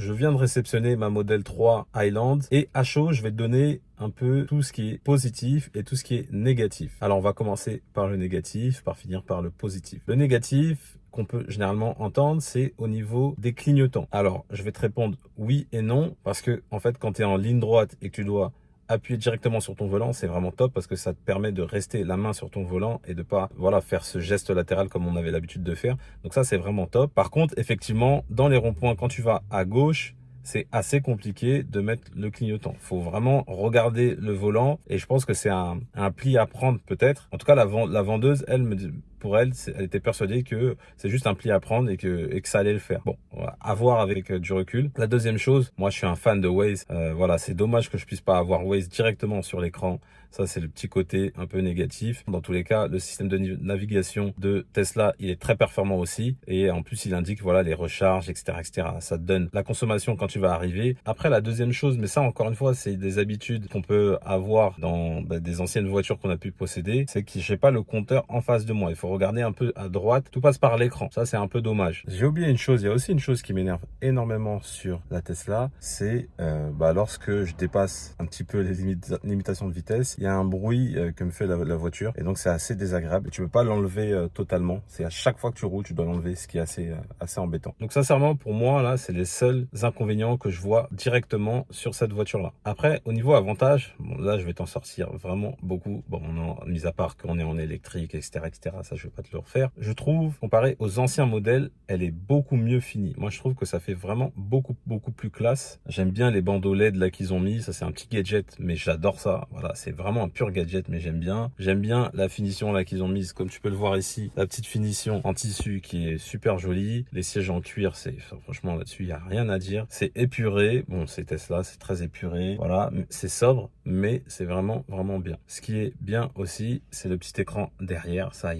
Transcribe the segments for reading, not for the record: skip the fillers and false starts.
je viens de réceptionner ma Model 3 Highland et à chaud, je vais te donner un peu tout ce qui est positif et tout ce qui est négatif. Alors, on va commencer par le négatif, par finir par le positif. Le négatif qu'on peut généralement entendre, c'est au niveau des clignotants. Alors, je vais te répondre oui et non parce que, en fait, quand tu es en ligne droite et que tu dois appuyer directement sur ton volant, c'est vraiment top parce que ça te permet de rester la main sur ton volant et de pas faire ce geste latéral comme on avait l'habitude de faire. Donc ça, c'est vraiment top. Par contre, effectivement, dans les ronds-points, quand tu vas à gauche, c'est assez compliqué de mettre le clignotant. Faut vraiment regarder le volant et je pense que c'est un pli à prendre peut-être. En tout cas, la vendeuse, pour elle, elle était persuadée que c'est juste un pli à prendre et que ça allait le faire. Bon, on va voir avec du recul. La deuxième chose, moi je suis un fan de Waze. Voilà, c'est dommage que je puisse pas avoir Waze directement sur l'écran. Ça, c'est le petit côté un peu négatif. Dans tous les cas, le système de navigation de Tesla, il est très performant aussi. Et en plus, il indique voilà les recharges, etc., etc. Ça te donne la consommation quand tu vas arriver. Après, la deuxième chose, mais ça, encore une fois, c'est des habitudes qu'on peut avoir dans des anciennes voitures qu'on a pu posséder. C'est que j'ai pas le compteur en face de moi. Il faut regarder un peu à droite. Tout passe par l'écran. Ça, c'est un peu dommage. J'ai oublié une chose. Il y a aussi une chose qui m'énerve énormément sur la Tesla. C'est lorsque je dépasse un petit peu les limitations de vitesse, il y a un bruit que me fait la voiture et donc c'est assez désagréable et tu peux pas l'enlever totalement. C'est à chaque fois que tu roules, tu dois l'enlever, ce qui est assez embêtant. Donc sincèrement, pour moi, là, c'est les seuls inconvénients que je vois directement sur cette voiture-là. Après, au niveau avantage, bon, là, je vais t'en sortir vraiment beaucoup. Bon, mis à part qu'on est en électrique, etc., etc., ça, je vais pas te le refaire. Je trouve, comparé aux anciens modèles, elle est beaucoup mieux finie. Moi, je trouve que ça fait vraiment beaucoup, beaucoup plus classe. J'aime bien les bandeaux LED là qu'ils ont mis. Ça, c'est un petit gadget, mais j'adore ça. Voilà, c'est vraiment un pur gadget, mais j'aime bien. J'aime bien la finition là qu'ils ont mise, comme tu peux le voir ici, la petite finition en tissu qui est super jolie. Les sièges en cuir, franchement là-dessus, il n'y a rien à dire. C'est épuré. Bon, c'est Tesla, c'est très épuré. Voilà, c'est sobre, mais c'est vraiment, vraiment bien. Ce qui est bien aussi, c'est le petit écran derrière. Ça,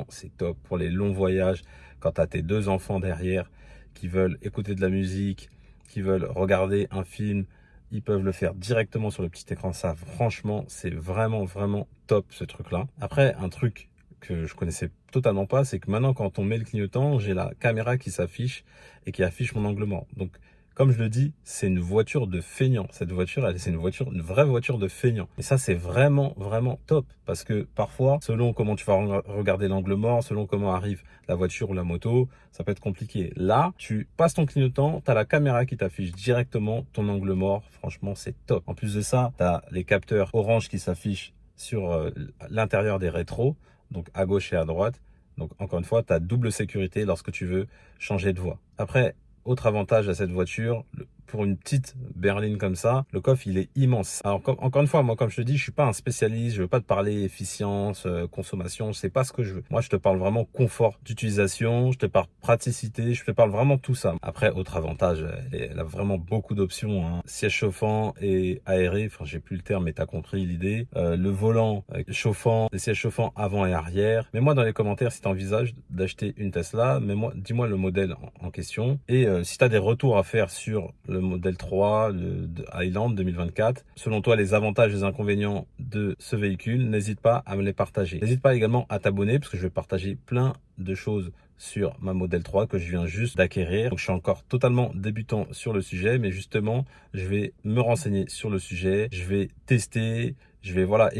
c'est top pour les longs voyages. Quand tu as tes deux enfants derrière qui veulent écouter de la musique, qui veulent regarder un film, ils peuvent le faire directement sur le petit écran. Ça, franchement, c'est vraiment, vraiment top ce truc-là. Après, un truc que je connaissais totalement pas, c'est que maintenant, quand on met le clignotant, j'ai la caméra qui s'affiche et qui affiche mon angle mort. Donc, comme je le dis, c'est une voiture de feignant. Cette voiture, c'est une vraie voiture de feignant. Et ça, c'est vraiment, vraiment top. Parce que parfois, selon comment tu vas regarder l'angle mort, selon comment arrive la voiture ou la moto, ça peut être compliqué. Là, tu passes ton clignotant, tu as la caméra qui t'affiche directement ton angle mort. Franchement, c'est top. En plus de ça, tu as les capteurs orange qui s'affichent sur l'intérieur des rétros, donc à gauche et à droite. Donc, encore une fois, tu as double sécurité lorsque tu veux changer de voie. Après, autre avantage à cette voiture, pour une petite berline comme ça, le coffre il est immense. Alors encore une fois, moi comme je te dis, je suis pas un spécialiste, je veux pas te parler efficience, consommation, c'est pas ce que je veux. Moi je te parle vraiment confort d'utilisation, je te parle praticité, je te parle vraiment tout ça. Après autre avantage, elle a vraiment beaucoup d'options, hein. Siège chauffant et aéré, enfin j'ai plus le terme mais t'as compris l'idée. Le volant chauffant, les sièges chauffants avant et arrière. Mets-moi dans les commentaires si tu envisages d'acheter une Tesla, dis-moi le modèle en question et si tu as des retours à faire sur le modèle 3, de Highland 2024, selon toi les avantages et les inconvénients de ce véhicule, n'hésite pas à me les partager. N'hésite pas également à t'abonner parce que je vais partager plein de choses sur ma Model 3 que je viens juste d'acquérir. Donc je suis encore totalement débutant sur le sujet, mais justement, je vais me renseigner sur le sujet, je vais tester, et je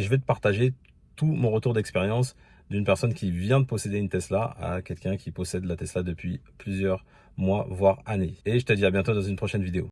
vais te partager tout mon retour d'expérience d'une personne qui vient de posséder une Tesla à quelqu'un qui possède la Tesla depuis plusieurs mois, voire années. Et je te dis à bientôt dans une prochaine vidéo.